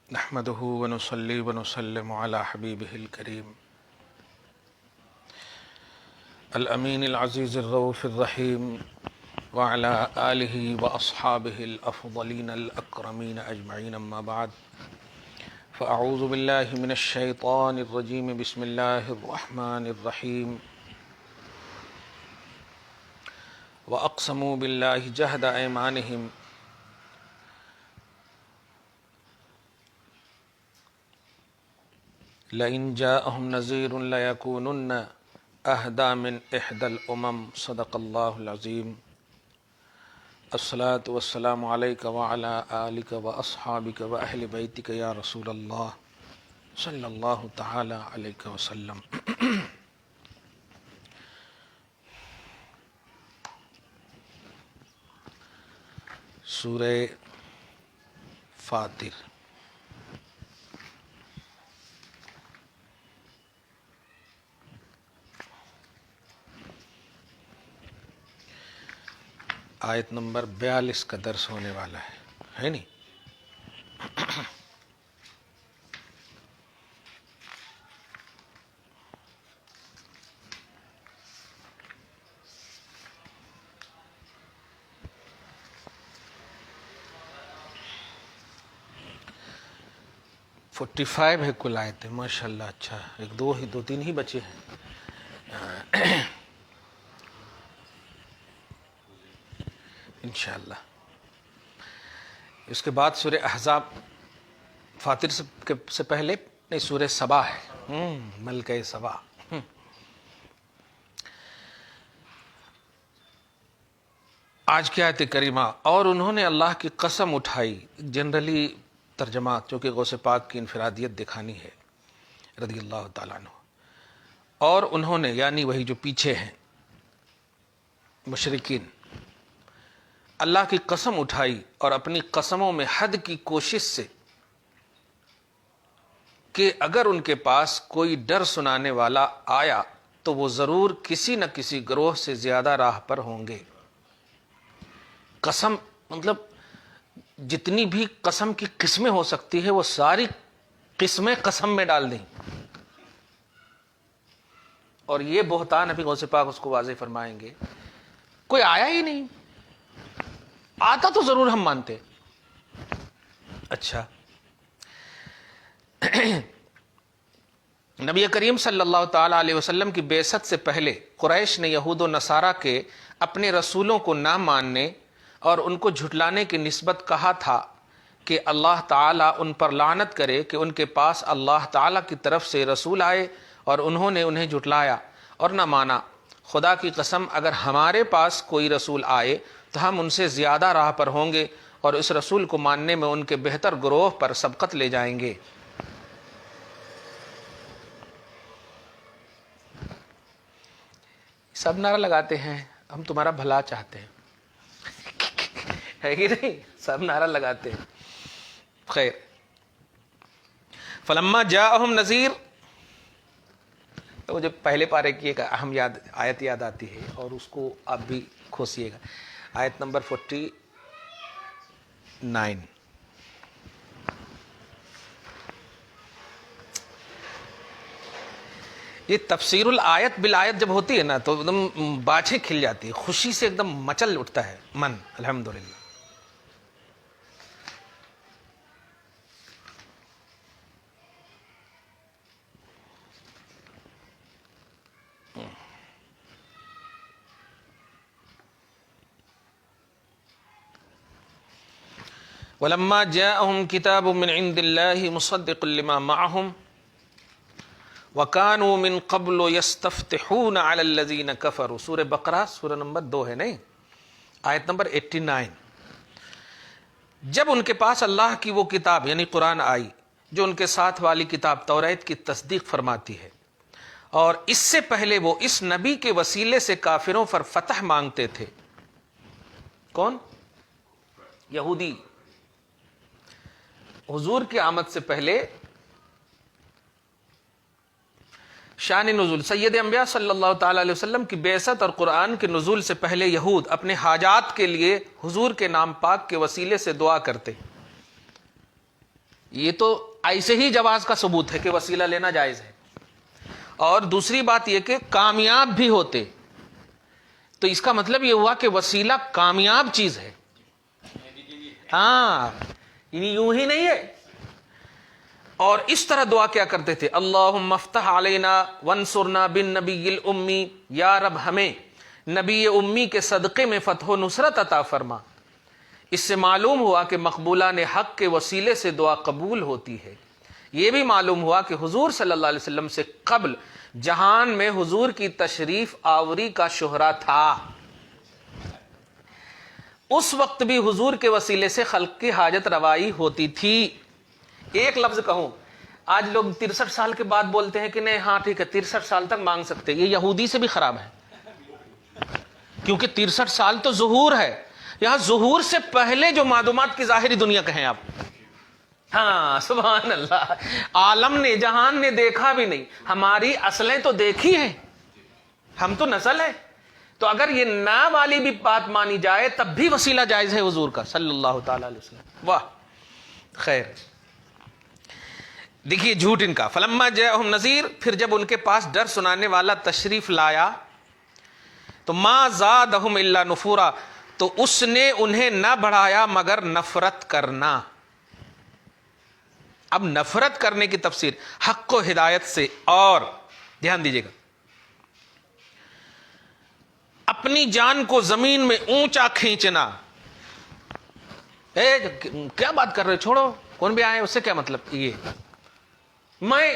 نحمده ونصلي ونسلم على حبيبه الكريم الأمين العزيز الرؤوف الرحيم وعلى آله وأصحابه الأفضلين الأكرمين أجمعين. أما بعد فأعوذ بالله من الشيطان الرجيم. بسم الله الرحمن الرحيم. وأقسموا بالله جهد أيمانهم لئن جاءهم نذير ليكونن أهدى من إحدى الأمم. صدق الله العظيم. الصلاة والسلام عليك وعلى آلك وأصحابك وأهل بيتك يا رسول الله صلى الله تعالى عليك وسلم. سورہ فاطر آیت نمبر 42 کا درس ہونے والا ہے نہیں؟ فورٹی 45 ہے کل آیتیں. ماشاء اللہ. اچھا، دو تین ہی بچے ہیں انشاءاللہ. اس کے بعد سورہ احزاب. فاطر سے پہلے نہیں، سورہ سبا ہے. ملکہ سبا. آج کی آیت کریمہ. اور انہوں نے اللہ کی قسم اٹھائی. جنرلی ترجمہ چونکہ غوث پاک کی انفرادیت دکھانی ہے رضی اللہ تعالیٰ عنہ. اور انہوں نے یعنی وہی جو پیچھے ہیں مشرکین، اللہ کی قسم اٹھائی اور اپنی قسموں میں حد کی کوشش سے کہ اگر ان کے پاس کوئی ڈر سنانے والا آیا تو وہ ضرور کسی نہ کسی گروہ سے زیادہ راہ پر ہوں گے. قسم مطلب جتنی بھی قسم کی قسمیں ہو سکتی ہے وہ ساری قسمیں قسم میں ڈال دیں. اور یہ بہتان ابھی غوث پاک اس کو واضح فرمائیں گے. کوئی آیا ہی نہیں، آتا تو ضرور ہم مانتے. اچھا، نبی کریم صلی اللہ تعالی علیہ وسلم کی بعثت سے پہلے قریش نے یہود و نصارہ کے اپنے رسولوں کو نہ ماننے اور ان کو جھٹلانے کی نسبت کہا تھا کہ اللہ تعالیٰ ان پر لعنت کرے کہ ان کے پاس اللہ تعالیٰ کی طرف سے رسول آئے اور انہوں نے انہیں جھٹلایا اور نہ مانا. خدا کی قسم اگر ہمارے پاس کوئی رسول آئے تو ہم ان سے زیادہ راہ پر ہوں گے اور اس رسول کو ماننے میں ان کے بہتر گروہ پر سبقت لے جائیں گے. سب نعرہ لگاتے ہیں ہم تمہارا بھلا چاہتے ہیں، ہے کہ نہیں؟ سب نعرہ لگاتے ہیں. خیر، فلما جاءہم نذیر. تو جب پہلے پارے کی ایک اہم آیت یاد آتی ہے اور اس کو آپ بھی کھوسیے گا. آیت نمبر 49. یہ تفسیر الآیت بالآیت جب ہوتی ہے نا تو ایک دم باچھیں کھل جاتی ہے، خوشی سے ایک دم مچل اٹھتا ہے من. الحمدللہ. وَلَمَّا جَاءَهُمْ كِتَابٌ مِّنْ عِندِ اللَّهِ مُصَدِّقٌ لِمَا مَعَهُمْ وَكَانُوا مِن قَبْلُ يَسْتَفْتِحُونَ عَلَى الَّذِينَ كَفَرُوا. سورہ بقرہ سورہ نمبر 2 ہے نہیں؟ آیت نمبر 89. جب ان کے پاس اللہ کی وہ کتاب یعنی قرآن آئی جو ان کے ساتھ والی کتاب توریت کی تصدیق فرماتی ہے، اور اس سے پہلے وہ اس نبی کے وسیلے سے کافروں پر فتح مانگتے تھے. کون؟ یہودی. حضور کی آمد سے پہلے شان نزول سید انبیاء صلی اللہ تعالی علیہ وسلم کی بعثت اور قرآن کے نزول سے پہلے یہود اپنے حاجات کے لیے حضور کے نام پاک کے وسیلے سے دعا کرتے. یہ تو ایسے ہی جواز کا ثبوت ہے کہ وسیلہ لینا جائز ہے. اور دوسری بات یہ کہ کامیاب بھی ہوتے، تو اس کا مطلب یہ ہوا کہ وسیلہ کامیاب چیز ہے. ہاں یوں ہی نہیں ہے. اور اس طرح دعا کیا کرتے تھے، اللہم افتح علینا وانصرنا بالنبی الامی، یا رب ہمیں نبی امی کے صدقے میں فتح و نصرت عطا فرما. اس سے معلوم ہوا کہ مقبولان حق کے وسیلے سے دعا قبول ہوتی ہے. یہ بھی معلوم ہوا کہ حضور صلی اللہ علیہ وسلم سے قبل جہان میں حضور کی تشریف آوری کا شہرا تھا. اس وقت بھی حضور کے وسیلے سے خلق کی حاجت روائی ہوتی تھی. ایک لفظ کہوں، آج لوگ 63 سال کے بعد بولتے ہیں کہ نہیں ہاں ٹھیک ہے 63 سال تک مانگ سکتے. یہ یہودی سے بھی خراب ہے، کیونکہ 63 سال تو ظہور ہے. یہاں ظہور سے پہلے جو معلومات کی ظاہری دنیا کہیں آپ. ہاں سبحان اللہ، عالم نے جہان نے دیکھا بھی نہیں، ہماری اصلیں تو دیکھی ہیں، ہم تو نسل ہے. تو اگر یہ نا والی بھی بات مانی جائے تب بھی وسیلہ جائز ہے حضور کا صلی اللہ تعالی علیہ وسلم. واہ خیر. دیکھیے جھوٹ ان کا، فلما جاءہم نذیر، پھر جب ان کے پاس ڈر سنانے والا تشریف لایا تو ما زادہم الا نفورا، تو اس نے انہیں نہ بڑھایا مگر نفرت کرنا. اب نفرت کرنے کی تفسیر حق و ہدایت سے. اور دھیان دیجیے گا، اپنی جان کو زمین میں اونچا کھینچنا. کیا بات کر رہے، چھوڑو کون بھی آئے اس سے کیا مطلب، یہ میں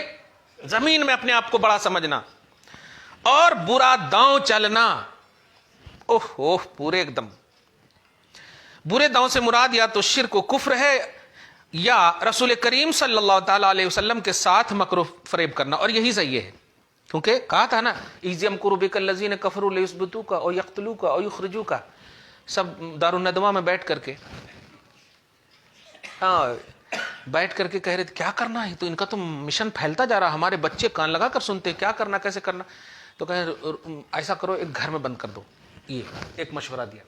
زمین میں اپنے آپ کو بڑا سمجھنا اور برا داؤں چلنا. اوہ اوہ پورے ایک دم. برے داؤں سے مراد یا تو شرک و کفر ہے یا رسول کریم صلی اللہ تعالی علیہ وسلم کے ساتھ مکر و فریب کرنا. اور یہی صحیح ہے، کیونکہ کہا تھا نا اذ یمکر بک الذین کفروا لیثبتوک او یقتلوک او یخرجوک، سب دارالندوہ میں بیٹھ کر کے بیٹھ کر کے کہہ رہے تھے کیا کرنا ہے، تو ان کا تو مشن پھیلتا جا رہا، ہمارے بچے کان لگا کر سنتے کیا کرنا کیسے کرنا. تو کہیں ایسا کرو ایک گھر میں بند کر دو. یہ ایک مشورہ دیا.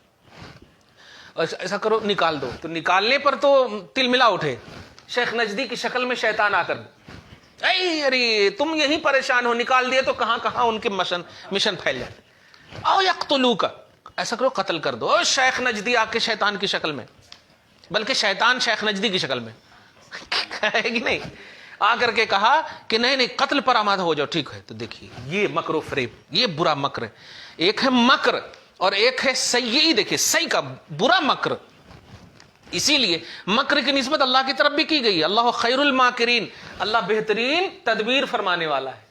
ایسا کرو نکال دو. تو نکالنے پر تو تل ملا اٹھے، شیخ نجدی کی شکل میں شیطان آ کر ارے تم یہی پریشان ہو، نکال دیے تو کہاں کہاں ان کے مشن پھیل جائے. او یقتلوک، ایسا کرو قتل کر دو. شیخ نجدی آ کے شیطان کی شکل میں، بلکہ شیطان شیخ نجدی کی شکل میں ہے کہ نہیں، آ کر کے کہا کہ نہیں نہیں قتل پر آمادہ ہو جاؤ. ٹھیک ہے. تو دیکھیے یہ مکر و فریب، یہ برا مکر ہے. ایک ہے مکر اور ایک ہے سیئی. دیکھیے سیئی کا برا مکر، اسی لیے مکر کی نسبت اللہ کی طرف بھی کی گئی. اللہ خیر الماکرین، اللہ بہترین تدبیر فرمانے والا ہے.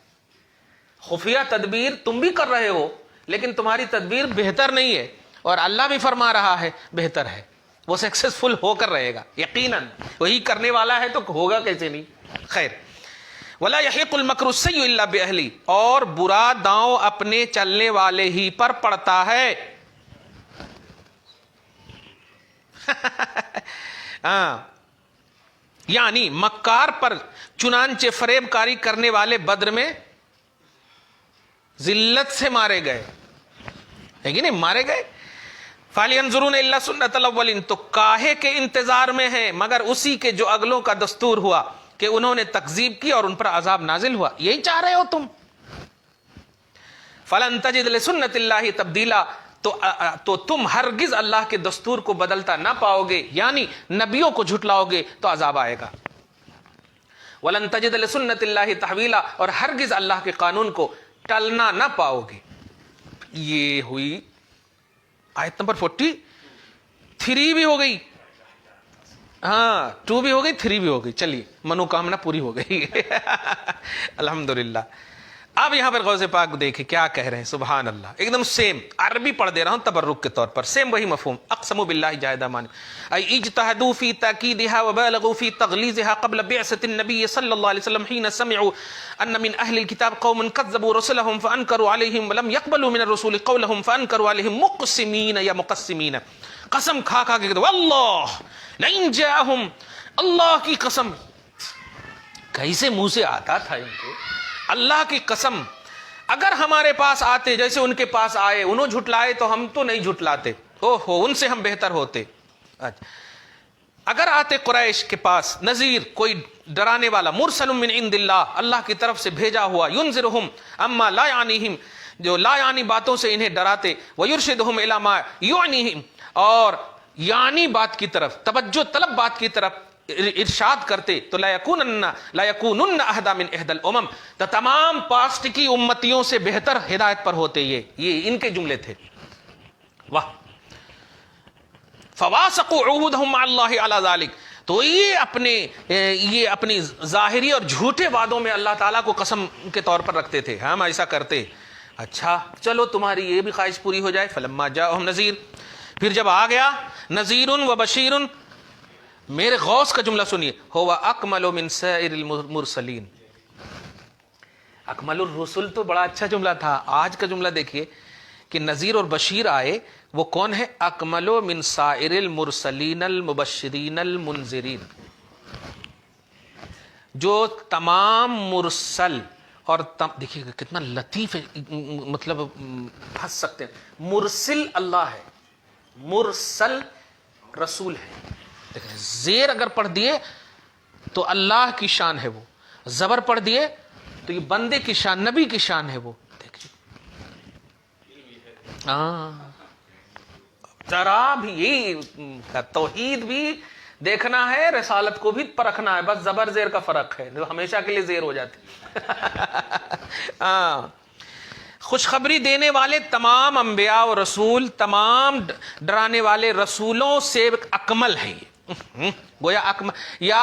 خفیہ تدبیر تم بھی کر رہے ہو لیکن تمہاری تدبیر بہتر نہیں ہے، اور اللہ بھی فرما رہا ہے بہتر ہے، وہ سکسیسفل ہو کر رہے گا یقیناً. وہی کرنے والا ہے تو ہوگا کیسے نہیں. خیر. ولا یحیق المکر السیء الا باہلہ، اور برا داؤں اپنے چلنے والے ہی پر پڑتا ہے. یعنی مکار پر چنانچہ فریب کاری کرنے والے بدر میں ذلت سے مارے گئے، ہے کہ نہیں، مارے گئے. فَلْيَنْظُرُونَ إِلَّا سُنَّةَ الْأَوَّلِينَ، تو کاہے کے انتظار میں ہیں مگر اسی کے جو اگلوں کا دستور ہوا کہ انہوں نے تکذیب کی اور ان پر عذاب نازل ہوا. یہی چاہ رہے ہو تم. فَلَن تَجِدَ لِسُنَّةِ اللَّهِ تَبْدِيلًا، تو تم ہرگز اللہ کے دستور کو بدلتا نہ پاؤ گے، یعنی نبیوں کو جھٹلاؤ گے تو عذاب آئے گا. وَلَن تَجِدَ لِسُنَّةِ اللَّهِ تَحْوِيلًا، اور ہرگز اللہ کے قانون کو ٹلنا نہ پاؤ گے. یہ ہوئی آیت نمبر 43 بھی ہو گئی. ہاں 2 بھی ہو گئی 3 بھی ہو گئی. چلیے منوکامنا پوری ہو گئی. الحمدللہ. اب یہاں پر غوث پاک دیکھیں کیا کہہ رہے ہیں. سبحان اللہ. ایک دم سیم عربی پڑھ دے رہا ہوں تبرک کے طور پر، سیم وہی مفہوم. اقسموا باللہ جاہد مان ای اجتہدوا فی تاکیدها وبالغوا فی تغلیظها قبل بعثة النبی صلی اللہ علیہ وسلم حين سمعوا ان من اہل الكتاب قوم كذبوا رسلهم فانکروا علیہم ولم يقبلوا من الرسول قولهم فانکروا علیہم مقسمین یا مقسمین. قسم کھا کھا کے واللہ لئن جاءہم، اللہ کی قسم. کیسے منہ سے آتا تھا ان کو، اللہ کی قسم اگر ہمارے پاس آتے جیسے ان کے پاس آئے، انہوں جھٹلائے تو ہم تو نہیں جھٹلاتے، او ہو ان سے ہم بہتر ہوتے. اگر آتے قریش کے پاس نذیر کوئی ڈرانے والا مرسل من عند اللہ اللہ کی طرف سے بھیجا ہوا ینذرہم اما لا یعنیہم جو لا یعنی باتوں سے انہیں ڈراتے ویرشدہم الی ما یعنیہم اور یعنی بات کی طرف توجہ طلب بات کی طرف ارشاد کرتے تو لا یکونن اہدی من احدی الامم تو تمام پاسٹ کی امتیوں سے بہتر ہدایت پر ہوتے یہ ان کے جملے تھے. واہ. فواسقوا عہودہم مع اللہ علی ذلک تو یہ اپنی ظاہری اور جھوٹے وعدوں میں اللہ تعالیٰ کو قسم کے طور پر رکھتے تھے ہم ایسا کرتے. اچھا چلو تمہاری یہ بھی خواہش پوری ہو جائے. فلما جاءہم نذیر پھر جب آ گیا نذیر و بشیر میرے غوث کا جملہ سنیے ہوا اکمل من سائر المرسلین. اکمل الرسل تو بڑا اچھا جملہ تھا. آج کا جملہ دیکھیے کہ نذیر اور بشیر آئے وہ کون ہے؟ اکمل من سائر المرسلین المبشرین المنذرین جو تمام مرسل اور دیکھیے کتنا لطیف ہے مطلب ہنس سکتے ہیں. مرسل اللہ ہے مرسل رسول ہے. دیکھیں زیر اگر پڑھ دیے تو اللہ کی شان ہے وہ زبر پڑھ دیے تو یہ بندے کی شان نبی کی شان ہے وہ. دیکھیے ذرا بھی یہی توحید بھی دیکھنا ہے رسالت کو بھی پرکھنا ہے بس زبر زیر کا فرق ہے جو ہمیشہ کے لیے زیر ہو جاتی. خوشخبری دینے والے تمام انبیاء و رسول تمام ڈرانے والے رسولوں سے اکمل ہے یہ. گویا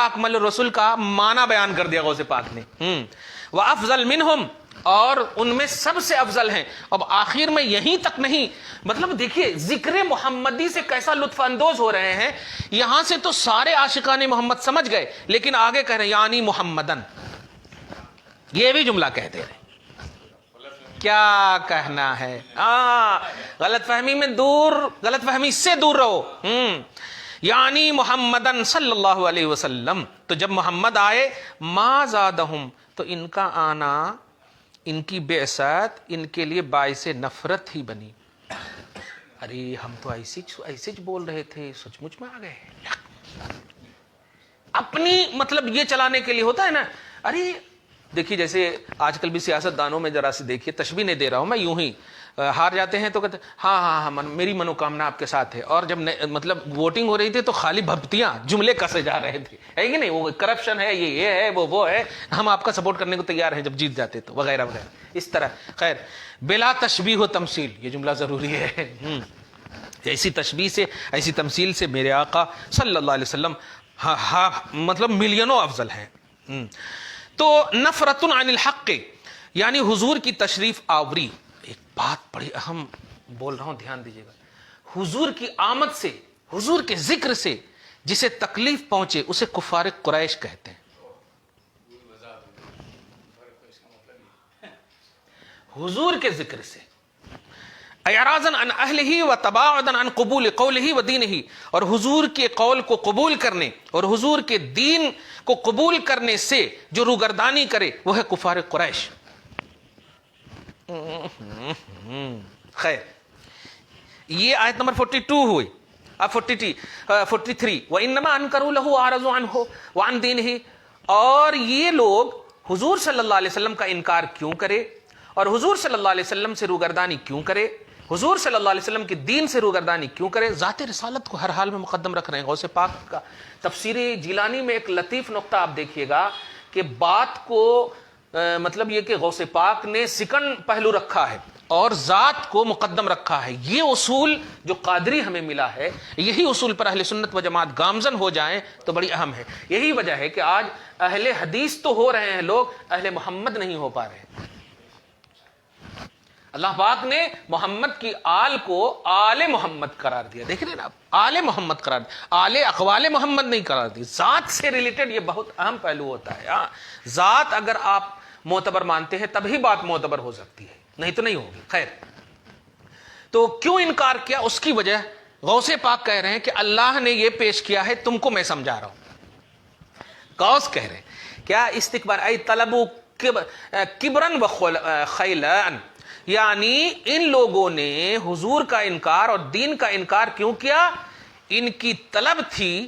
اکمل الرسول کا معنی بیان کر دیا غوث پاک نے. وافضل منہم اور ان میں سب سے افضل ہیں. اب آخر میں یہیں تک نہیں مطلب دیکھیے ذکر محمدی سے کیسا لطف اندوز ہو رہے ہیں. یہاں سے تو سارے عاشقان محمد سمجھ گئے لیکن آگے کہہ رہے ہیں یعنی محمدن یہ بھی جملہ کہتے رہے. کیا کہنا ہے غلط فہمی میں دور غلط فہمی سے دور رہو. یعنی محمدن صلی اللہ علیہ وسلم تو جب محمد آئے ما زادہم تو ان کا آنا ان کی بعثت ان کے لیے باعث نفرت ہی بنی. ارے ہم تو ایسے بول رہے تھے سچ مچ میں آ گئے. اپنی مطلب یہ چلانے کے لیے ہوتا ہے نا. ارے دیکھیے جیسے آج کل بھی سیاست دانوں میں ذرا سی دیکھیے تشبیہ نہیں دے رہا ہوں میں یوں ہی ہار جاتے ہیں تو کہتے ہاں میری منوکامنا آپ کے ساتھ ہے اور جب مطلب ووٹنگ ہو رہی تھی تو خالی بھپتیاں جملے کسے جا رہے تھے ہے کہ نہیں. وہ کرپشن ہے یہ ہے وہ ہے ہم آپ کا سپورٹ کرنے کو تیار ہیں جب جیت جاتے تو وغیرہ وغیرہ اس طرح. خیر بلا تشبیہ و تمثیل یہ جملہ ضروری ہے. ایسی تشبیہ سے ایسی تمثیل سے میرے آقا صلی اللہ علیہ وسلم مطلب ملینوں افضل ہیں. تو نفرت عن الحق یعنی حضور کی تشریف آوری. ایک بات بڑی اہم بول رہا ہوں دھیان دیجیے گا. حضور کی آمد سے حضور کے ذکر سے جسے تکلیف پہنچے اسے کفار قریش کہتے ہیں. حضور کے ذکر سے اعراضاً عن اہلہ و تباعداً عن قبول قولہ و دینہ اور حضور کے قول کو قبول کرنے اور حضور کے دین کو قبول کرنے سے جو روگردانی کرے وہ ہے کفار قریش. خیر یہ آیت نمبر 42 ہوئی. اب 43 وَإِنَّمَا أَنْكَرُوا لَهُ وَأَعْرَضُوا عَنْهُ وَعَنْ دِينِهِ اور یہ لوگ حضور صلی اللہ علیہ وسلم کا انکار کیوں کرے اور حضور صلی اللہ علیہ وسلم سے روگردانی کیوں کرے حضور صلی اللہ علیہ وسلم کے دین سے روگردانی کیوں کرے. ذات رسالت کو ہر حال میں مقدم رکھ رہے ہیں. غوث پاک کا تفسیر جیلانی میں ایک لطیف نقطہ آپ دیکھیے گا کہ بات کو مطلب یہ کہ غوث پاک نے سیکنڈ پہلو رکھا ہے اور ذات کو مقدم رکھا ہے. یہ اصول جو قادری ہمیں ملا ہے یہی اصول پر اہل سنت و جماعت گامزن ہو جائیں تو بڑی اہم ہے. یہی وجہ ہے کہ آج اہل حدیث تو ہو رہے ہیں لوگ اہل محمد نہیں ہو پا رہے. اللہ پاک نے محمد کی آل کو آل محمد قرار دیا. دیکھ رہے ہیں آپ آل محمد قرار دیا. آل اقوال محمد نہیں قرار دی. ذات سے ریلیٹڈ یہ بہت اہم پہلو ہوتا ہے. ذات اگر آپ معتبر مانتے ہیں تبھی بات معتبر ہو سکتی ہے نہیں تو نہیں ہوگی. خیر تو کیوں انکار کیا اس کی وجہ غوث پاک کہہ رہے ہیں کہ اللہ نے یہ پیش کیا ہے تم کو میں سمجھا رہا ہوں. غوث کہہ رہے ہیں کیا استکبار ای طلبوا کبرن و خیلان یعنی ان لوگوں نے حضور کا انکار اور دین کا انکار کیوں کیا. ان کی طلب تھی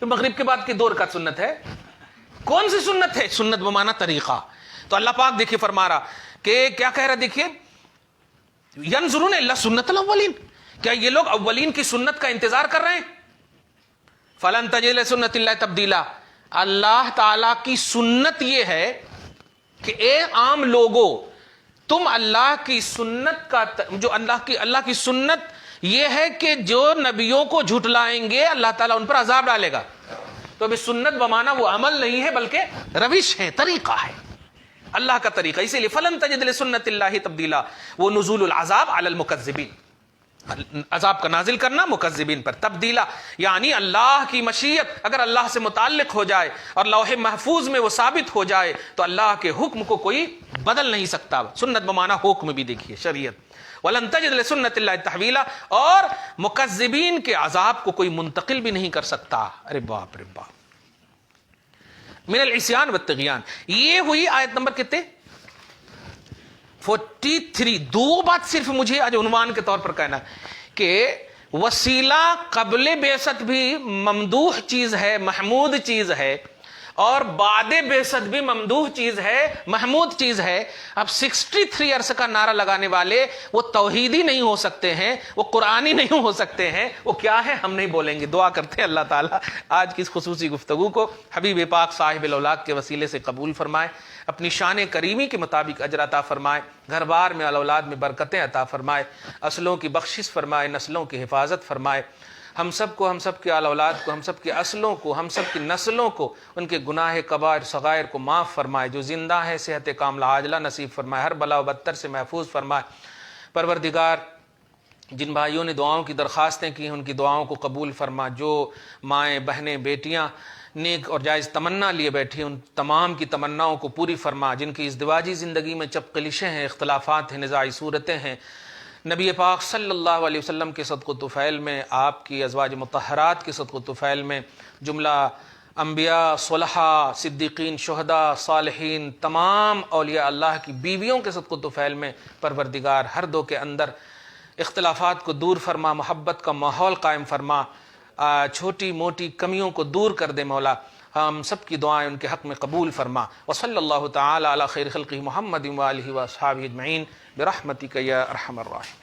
تو مغرب کے بعد کی 2 رکعت سنت ہے؟ کون سی سنت ہے؟ سنت بمانا طریقہ. تو اللہ پاک دیکھیے فرما رہا کہ کیا کہہ رہا، دیکھیے ینظرون الا سنت الاولین، کیا یہ لوگ اولین کی سنت کا انتظار کر رہے ہیں؟ فلن تجد لسنت اللہ تبدیلا، اللہ تعالی کی سنت یہ ہے کہ اے عام لوگو، تم اللہ کی سنت کا جو اللہ کی سنت یہ ہے کہ جو نبیوں کو جھٹلائیں گے اللہ تعالیٰ ان پر عذاب ڈالے گا. تو ابھی سنت بمانا وہ عمل نہیں ہے بلکہ روش ہے، طریقہ ہے، اللہ کا طریقہ. اسی لیے فلن تجد لسنت اللہ تبدیلا، وہ نزول العذاب علی المکذبین، عذاب کا نازل کرنا مکذبین پر. تبدیلا یعنی اللہ کی مشیت اگر اللہ سے متعلق ہو جائے اور لوح محفوظ میں وہ ثابت ہو جائے تو اللہ کے حکم کو کوئی بدل نہیں سکتا. سنت بمانا حکم بھی دیکھیے شریعت. وَلَن تَجِدَ لِسُنَّتِ اللَّهِ تَحْوِيلًا، اور مکذبین کے عذاب کو کوئی منتقل بھی نہیں کر سکتا. ارے باپ رے باپ. من العصیان والطغیان، یہ ہوئی آیت نمبر کتنے؟ 43. 2 بات صرف مجھے آج عنوان کے طور پر کہنا کہ وسیلہ قبل بعثت بھی ممدوح چیز ہے، محمود چیز ہے، اور بعد بعثت بھی ممدوح چیز ہے، محمود چیز ہے. اب 63 عرصے کا نعرہ لگانے والے وہ توحیدی نہیں ہو سکتے ہیں، وہ قرآنی نہیں ہو سکتے ہیں، وہ کیا ہے ہم نہیں بولیں گے. دعا کرتے ہیں اللہ تعالیٰ آج کی اس خصوصی گفتگو کو حبیب پاک صاحب الاولاد کے وسیلے سے قبول فرمائے، اپنی شان کریمی کے مطابق اجر عطا فرمائے، گھر بار میں اولاد میں برکتیں عطا فرمائے، اصلوں کی بخشش فرمائے، نسلوں کی حفاظت فرمائے. ہم سب کو، ہم سب کے آل اولاد کو، ہم سب کے اصلوں کو، ہم سب کی نسلوں کو ان کے گناہ کبائر صغائر کو معاف فرمائے. جو زندہ ہے صحت کاملہ عاجلہ نصیب فرمائے، ہر بلا و بدتر سے محفوظ فرمائے. پروردگار جن بھائیوں نے دعاؤں کی درخواستیں کی ان کی دعاؤں کو قبول فرما. جو مائیں بہنیں بیٹیاں نیک اور جائز تمنا لیے بیٹھی ان تمام کی تمناؤں کو پوری فرما. جن کی ازدواجی زندگی میں چپقلشیں ہیں، اختلافات ہیں، نزاعی صورتیں ہیں، نبی پاک صلی اللہ علیہ وسلم کے صدق و طفیل میں، آپ کی ازواج مطہرات کے صدق و طفیل میں، جملہ انبیاء، صلحاء، صدیقین، شہداء، صالحین، تمام اولیاء اللہ کی بیویوں کے صدق و طفیل میں پروردگار ہر دو کے اندر اختلافات کو دور فرما، محبت کا ماحول قائم فرما، چھوٹی موٹی کمیوں کو دور کر دے مولا. ہم سب کی دعائیں ان کے حق میں قبول فرما. وصلی اللہ تعالی علی خیر خلقہ محمد و آلہ و اصحابہ اجمعین برحمتک یا ارحم الراحمین.